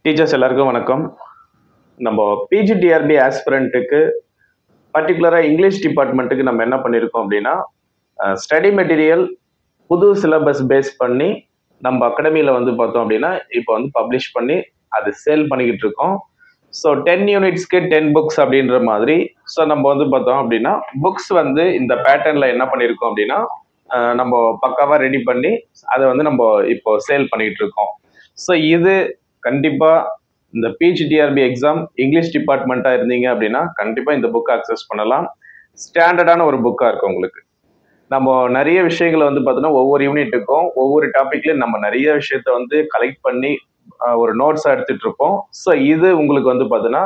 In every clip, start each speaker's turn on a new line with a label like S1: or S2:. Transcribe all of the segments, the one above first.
S1: Teachers எல்லாருக்கும் வணக்கம். நம்ம பிஜிடிஆர்பி ஆஸ்பிரண்ட்டுக்கு பர்டிகுலராக இங்கிலீஷ் டிபார்ட்மெண்ட்டுக்கு நம்ம என்ன பண்ணியிருக்கோம் அப்படின்னா ஸ்டடி மெட்டீரியல் புது சிலபஸ் பேஸ் பண்ணி நம்ம அகாடமியில் வந்து பார்த்தோம் அப்படின்னா இப்போ வந்து பப்ளிஷ் பண்ணி அது சேல் பண்ணிக்கிட்டு இருக்கோம். ஸோ 10 யூனிட்ஸ்க்கு 10 புக்ஸ் அப்படின்ற மாதிரி. ஸோ நம்ம வந்து பார்த்தோம் அப்படின்னா புக்ஸ் வந்து இந்த பேட்டர்னில் என்ன பண்ணியிருக்கோம் அப்படின்னா நம்ம பக்காவாக ரெடி பண்ணி அதை வந்து நம்ம இப்போ சேல் பண்ணிக்கிட்டு இருக்கோம். ஸோ இது கண்டிப்பாக இந்த பிஜிடிஆர்பி எக்ஸாம் இங்கிலீஷ் டிபார்ட்மெண்ட்டாக இருந்தீங்க அப்படின்னா கண்டிப்பாக இந்த புக்கை அக்சஸ் பண்ணலாம். ஸ்டாண்டர்டான ஒரு புக்காக இருக்கும் உங்களுக்கு. நம்ம நிறைய விஷயங்களை வந்து பார்த்தோன்னா ஒவ்வொரு யூனிட்டுக்கும் ஒவ்வொரு டாப்பிக்லையும் நம்ம நிறைய விஷயத்த வந்து கலெக்ட் பண்ணி ஒரு நோட்ஸாக எடுத்துகிட்டு இருப்போம். ஸோ இது உங்களுக்கு வந்து பார்த்தோன்னா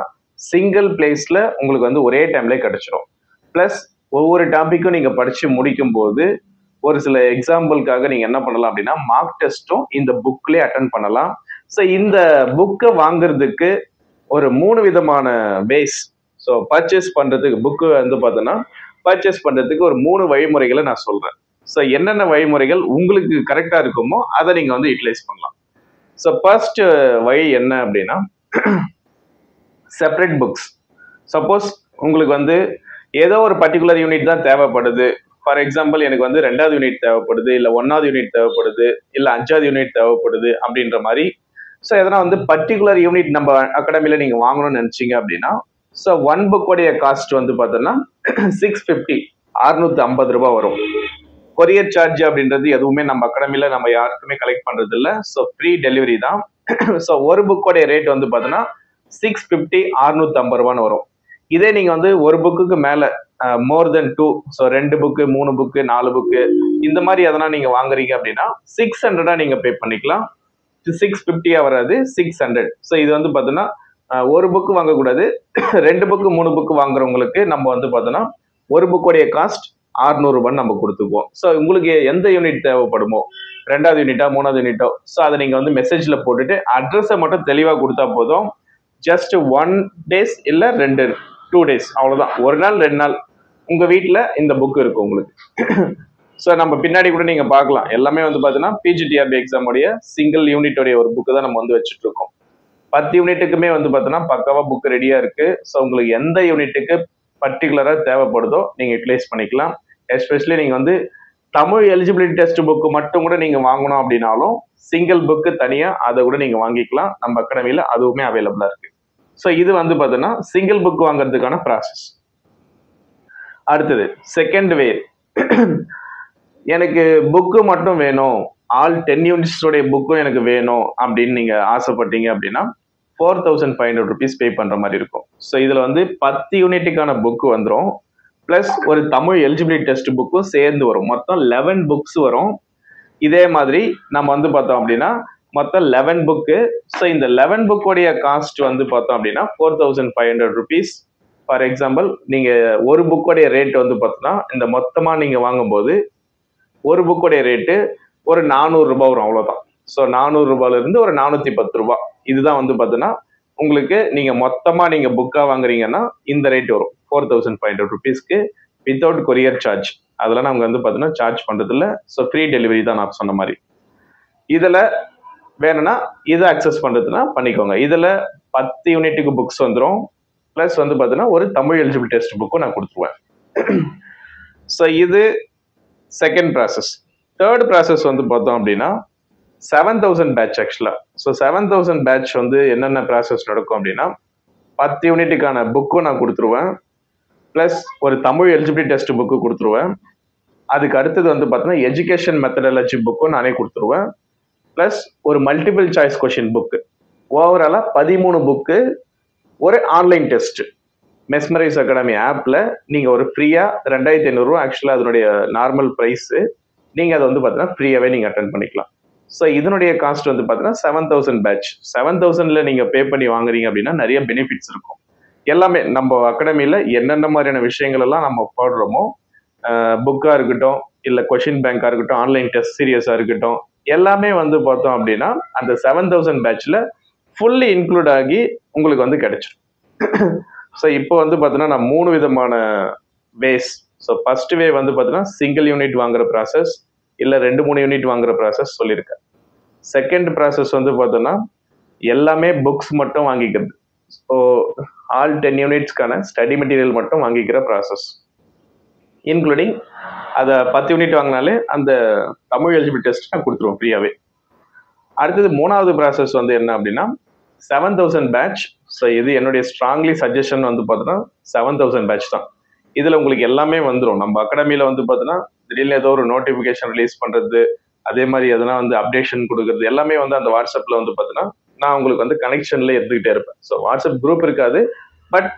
S1: சிங்கிள் பிளேஸில் உங்களுக்கு வந்து ஒரே டைம்லேயே கிடச்சிரும். ப்ளஸ் ஒவ்வொரு டாப்பிக்கும் நீங்கள் படித்து முடிக்கும்போது ஒரு சில எக்ஸாம்பிளுக்காக நீங்கள் என்ன பண்ணலாம் அப்படின்னா மார்க் டெஸ்ட்டும் இந்த புக்லேயே அட்டன் பண்ணலாம். ஸோ இந்த புக்கை வாங்குறதுக்கு ஒரு 3 விதமான வேஸ். ஸோ பர்ச்சேஸ் பண்ணுறதுக்கு புக்கு வந்து பார்த்தோன்னா பர்ச்சேஸ் பண்ணுறதுக்கு ஒரு 3 வழிமுறைகளை நான் சொல்கிறேன். ஸோ என்னென்ன வழிமுறைகள் உங்களுக்கு கரெக்டாக இருக்குமோ அதை நீங்கள் வந்து யூட்டிலைஸ் பண்ணலாம். ஸோ ஃபர்ஸ்ட் வழி என்ன அப்படின்னா செப்பரேட் புக்ஸ். சப்போஸ் உங்களுக்கு வந்து ஏதோ ஒரு பர்டிகுலர் யூனிட் தான் தேவைப்படுது. ஃபார் எக்ஸாம்பிள் எனக்கு வந்து 2வது யூனிட் தேவைப்படுது, இல்லை 1வது யூனிட் தேவைப்படுது, இல்லை 5வது யூனிட் தேவைப்படுது அப்படின்ற மாதிரி. ஸோ எதனா வந்து பர்டிகுலர் யூனிட் நம்ம அகாடமியில் நீங்கள் வாங்கணும்னு நினச்சிங்க அப்படின்னா ஸோ 1 புக்கோடைய காஸ்ட் வந்து பார்த்தோன்னா 650 650 ரூபாய் வரும். கொரியர் சார்ஜ் அப்படின்றது எதுவுமே நம்ம அகாடமியில் நம்ம யாருக்குமே கலெக்ட் பண்ணுறது இல்லை. ஸோ ஃப்ரீ டெலிவரி தான். ஸோ ஒரு புக்கோடைய ரேட் வந்து பார்த்தோன்னா 650 650 ரூபான்னு வரும். இதே நீங்கள் வந்து ஒரு புக்குக்கு மேலே மோர் தென் 2, ஸோ 2 புக்கு 3 புக்கு 4 புக்கு இந்த மாதிரி எதனா நீங்கள் வாங்குறீங்க அப்படின்னா 600 நீங்கள் பே பண்ணிக்கலாம். 650 வராது, 600. ஸோ இது வந்து பார்த்தோன்னா ஒரு புக்கு வாங்கக்கூடாது, 2 புக்கு 3 புக்கு வாங்குறவங்களுக்கு நம்ம வந்து பார்த்தோன்னா ஒரு புக்கோடைய காஸ்ட் 600 ரூபான்னு நம்ம கொடுத்துக்குவோம். ஸோ உங்களுக்கு எந்த யூனிட் தேவைப்படுமோ 2வது யூனிட்டா 3வது யூனிட்டோ ஸோ அதை நீங்கள் வந்து மெசேஜில் போட்டுட்டு அட்ரஸை மட்டும் தெளிவாக கொடுத்தா போதும். ஜஸ்ட் 1 டேஸ் இல்லை 2 டேஸ் அவ்வளோதான். ஒரு நாள் 2 நாள் உங்கள் வீட்டில் இந்த புக் இருக்கும் உங்களுக்கு. ஸோ நம்ம பின்னாடி கூட நீங்கள் பார்க்கலாம். எல்லாமே வந்து பார்த்தீங்கன்னா பிஜிடிஆர்பி எக்ஸாமுடைய சிங்கிள் யூனிட்டோடைய ஒரு புக்கு தான் நம்ம வந்து வச்சுட்டு இருக்கோம். 10 யூனிட்டுக்குமே வந்து பார்த்தோன்னா பக்காவாக புக் ரெடியாக இருக்குது. ஸோ உங்களுக்கு எந்த யூனிட்டுக்கு பர்டிகுலராக தேவைப்படுதோ நீங்கள் யூட்டிலைஸ் பண்ணிக்கலாம். எஸ்பெஷலி நீங்கள் வந்து தமிழ் எலிஜிபிலிட்டி டெஸ்ட் புக்கு மட்டும் கூட நீங்கள் வாங்கணும் அப்படின்னாலும் சிங்கிள் புக்கு தனியாக அதை கூட நீங்கள் வாங்கிக்கலாம். நம்ம அகாடமியில் அதுவுமே அவைலபிளாக இருக்குது. ஸோ இது வந்து பார்த்தோன்னா சிங்கிள் புக் வாங்குறதுக்கான ப்ராசஸ். அடுத்தது செகண்ட் வே, எனக்கு புக்கு மட்டும் வேணும், ஆல் 10 யூனிட்ஸோடைய புக்கும் எனக்கு வேணும் அப்படின்னு நீங்கள் ஆசைப்பட்டீங்க அப்படின்னா 4500 rupees பே பண்ணுற மாதிரி இருக்கும். ஸோ இதில் வந்து 10 யூனிட்டுக்கான புக்கு வந்துடும். ப்ளஸ் ஒரு தமிழ் எலிஜிபிலிட்டி டெஸ்ட் புக்கும் சேர்ந்து வரும். மொத்தம் 11 புக்ஸ் வரும். இதே மாதிரி நம்ம வந்து பார்த்தோம் அப்படின்னா மொத்தம் 11 புக்கு. ஸோ இந்த 11 புக்கோடைய காஸ்ட் வந்து பார்த்தோம் அப்படின்னா 4500 rupees. ஃபார் எக்ஸாம்பிள் நீங்கள் ஒரு புக்கோடைய ரேட் வந்து பார்த்தோன்னா இந்த மொத்தமாக நீங்கள் வாங்கும்போது ஒரு புக்கோடைய ரேட்டு ஒரு 400 ரூபாய் வரும், அவ்வளோதான். ஸோ 400 ரூபாயிலிருந்து ஒரு 410 ரூபாய் இதுதான் வந்து பார்த்தோன்னா உங்களுக்கு நீங்கள் மொத்தமாக நீங்கள் புக்காக வாங்குறீங்கன்னா இந்த ரேட் வரும் 4500 rupeesக்கு வித்தவுட் கொரியர் சார்ஜ். அதெல்லாம் நாங்கள் வந்து பார்த்தோன்னா சார்ஜ் பண்ணுறதில்ல. ஸோ ஃப்ரீ டெலிவரி தான் நான் சொன்ன மாதிரி. இதில் வேணும்னா இதை அக்சஸ் பண்ணுறதுனா பண்ணிக்கோங்க. இதில் 10 யூனிட்டுக்கு புக்ஸ் வந்துடும். ப்ளஸ் வந்து பார்த்தோன்னா ஒரு தமிழ் எலிஜிபிள் டெஸ்ட் புக்கும் நான் கொடுத்துருவேன். ஸோ இது செகண்ட் ப்ராசஸ். தேர்ட் ப்ராசஸ் வந்து பார்த்தோம் அப்படின்னா 7000 பேட்ச் ஆக்சுவலாக. ஸோ 7000 பேட்ச் வந்து என்னென்ன ப்ராசஸ் நடக்கும் அப்படின்னா 10 யூனிட்டுக்கான புக்கும் நான் கொடுத்துருவேன். ப்ளஸ் ஒரு தமிழ் எலிஜிபிலிட்டி டெஸ்ட் புக்கு கொடுத்துருவேன். அதுக்கு அடுத்தது வந்து பார்த்தோன்னா எஜுகேஷன் மெத்தடாலஜி புக்கும் நானே கொடுத்துருவேன். ப்ளஸ் ஒரு மல்டிபிள் சாய்ஸ் கொஷின் புக்கு. ஓவராலாக 13 புக்கு. ஒரு ஆன்லைன் டெஸ்ட் மெஸ்மரைஸ் அகாடமி ஆப்பில் நீங்கள் ஒரு ஃப்ரீயாக 2500 ரூபா ஆக்சுவலாக அதனுடைய நார்மல் ப்ரைஸு. நீங்கள் அதை வந்து பார்த்தீங்கன்னா ஃப்ரீயாகவே நீங்கள் அட்டன் பண்ணிக்கலாம். ஸோ இதனுடைய காஸ்ட் வந்து பார்த்தீங்கன்னா 7000 பேட்ச். 7000ல் நீங்கள் பே பண்ணி வாங்குறீங்க அப்படின்னா நிறைய பெனிஃபிட்ஸ் இருக்கும். எல்லாமே நம்ம அகாடமியில் என்னென்ன மாதிரியான விஷயங்கள் எல்லாம் நம்ம போடுறோமோ புக்காக இருக்கட்டும், இல்லை கொஷின் பேங்காக இருக்கட்டும், ஆன்லைன் டெஸ்ட் சீரியஸாக இருக்கட்டும், எல்லாமே வந்து பார்த்தோம் அப்படின்னா அந்த 7000 பேட்சில் ஃபுல்லி இன்க்ளூட் ஆகி உங்களுக்கு வந்து கிடைச்சிடும். ஸோ இப்போ வந்து பார்த்தீங்கன்னா நான் 3 விதமான வேஸ். ஸோ ஃபர்ஸ்ட் வே வந்து பார்த்தீங்கன்னா சிங்கிள் யூனிட் வாங்குற ப்ராசஸ், இல்லை 2-3 யூனிட் வாங்குற ப்ராசஸ் சொல்லியிருக்கேன். செகண்ட் ப்ராசஸ் வந்து பார்த்தோன்னா எல்லாமே புக்ஸ் மட்டும் வாங்கிக்கிறது. ஸோ ஆல் 10 யூனிட்ஸ்க்கான ஸ்டடி மெட்டீரியல் மட்டும் வாங்கிக்கிற ப்ராசஸ், இன்க்ளூடிங் அதை 10 யூனிட் வாங்கினாலே அந்த தமிழ் எலிஜிபிள் டெஸ்ட் நான் கொடுத்துருவோம் ஃப்ரீயாகவே. அடுத்தது 3வது ப்ராசஸ் வந்து என்ன அப்படின்னா 7000 பேட்ச். ஸோ இது என்னுடைய ஸ்ட்ராங்லி சஜஷன் வந்து பார்த்தோன்னா 7000 பேட்ச் தான். இதில் உங்களுக்கு எல்லாமே வந்துடும். நம்ம அகாடமியில் வந்து பார்த்தோன்னா திடீர்னு ஏதோ ஒரு நோட்டிஃபிகேஷன் ரிலீஸ் பண்ணுறது, அதே மாதிரி எதனா வந்து அப்டேஷன் கொடுக்குறது எல்லாமே வந்து அந்த வாட்ஸ்அப்பில் வந்து பார்த்தோன்னா நான் உங்களுக்கு வந்து கனெக்ஷனில் எடுத்துக்கிட்டே இருப்பேன். ஸோ வாட்ஸ்அப் குரூப் இருக்காது, பட்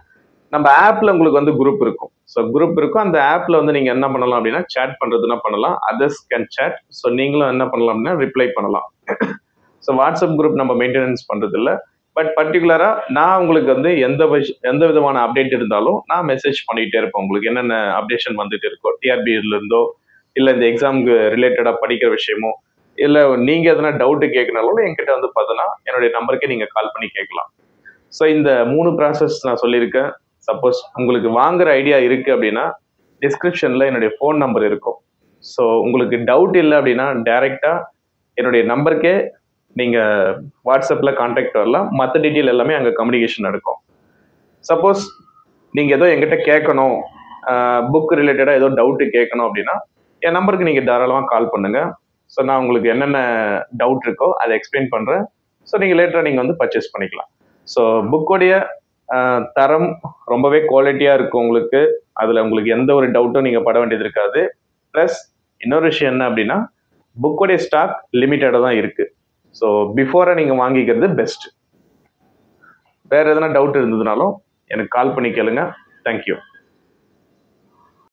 S1: நம்ம ஆப்பில் உங்களுக்கு வந்து குரூப் இருக்கும். ஸோ குரூப் இருக்கும். அந்த ஆப்பில் வந்து நீங்கள் என்ன பண்ணலாம் அப்படின்னா சேட் பண்ணுறதுனா பண்ணலாம், அதர்ஸ் கேன் சேட். ஸோ நீங்களும் என்ன பண்ணலாம் அப்படின்னா ரிப்ளை பண்ணலாம். ஸோ வாட்ஸ்அப் குரூப் நம்ம மெயின்டெனன்ஸ் பண்ணுறது இல்லை, பட் பர்டிகுலராக நான் உங்களுக்கு வந்து எந்த விதமான அப்டேட் இருந்தாலும் நான் மெசேஜ் பண்ணிகிட்டே இருப்பேன். உங்களுக்கு என்னென்ன அப்டேஷன் வந்துட்டு இருக்கோ, டிஆர்பியிலேருந்தோ இல்லை இந்த எக்ஸாமுக்கு ரிலேட்டடாக படிக்கிற விஷயமோ, இல்லை நீங்கள் எதனா டவுட்டு கேட்கனாலும் என்கிட்ட வந்து பார்த்தோன்னா என்னுடைய நம்பருக்கே நீங்கள் கால் பண்ணி கேட்கலாம். ஸோ இந்த 3 ப்ராசஸ் நான் சொல்லியிருக்கேன். சப்போஸ் உங்களுக்கு வாங்குற ஐடியா இருக்குது அப்படின்னா டிஸ்கிரிப்ஷனில் என்னுடைய ஃபோன் நம்பர் இருக்கும். ஸோ உங்களுக்கு டவுட் இல்லை அப்படின்னா டைரெக்டாக என்னுடைய நம்பருக்கே நீங்கள் வாட்ஸ்அப்பில் கான்டாக்ட் வரலாம். மற்ற டீட்டெயில் எல்லாமே அங்கே கம்யூனிகேஷன் நடக்கும். சப்போஸ் நீங்கள் ஏதோ என்கிட்ட கேட்கணும், புக் ரிலேட்டடாக ஏதோ டவுட்டு கேட்கணும் அப்படின்னா என் நம்பருக்கு நீங்கள் தாராளமாக கால் பண்ணுங்கள். ஸோ நான் உங்களுக்கு என்னென்ன டவுட் இருக்கோ அதை எக்ஸ்பிளைன் பண்ணுறேன். ஸோ நீங்கள் லேட்டராக நீங்கள் வந்து பர்ச்சேஸ் பண்ணிக்கலாம். ஸோ புக்கோடைய தரம் ரொம்பவே குவாலிட்டியாக இருக்கும் உங்களுக்கு. அதில் உங்களுக்கு எந்த ஒரு டவுட்டும் நீங்கள் பட வேண்டியது இருக்காது. ப்ளஸ் இன்னொரு விஷயம் என்ன அப்படின்னா புக்கோடைய ஸ்டாக் லிமிட்டடாக தான் இருக்குது. ஸோ பிஃபோராக நீங்கள் வாங்கிக்கிறது பெஸ்ட். வேறு எதனா டவுட் இருந்ததுனாலும் எனக்கு கால் பண்ணி கேளுங்க. தேங்க்யூ.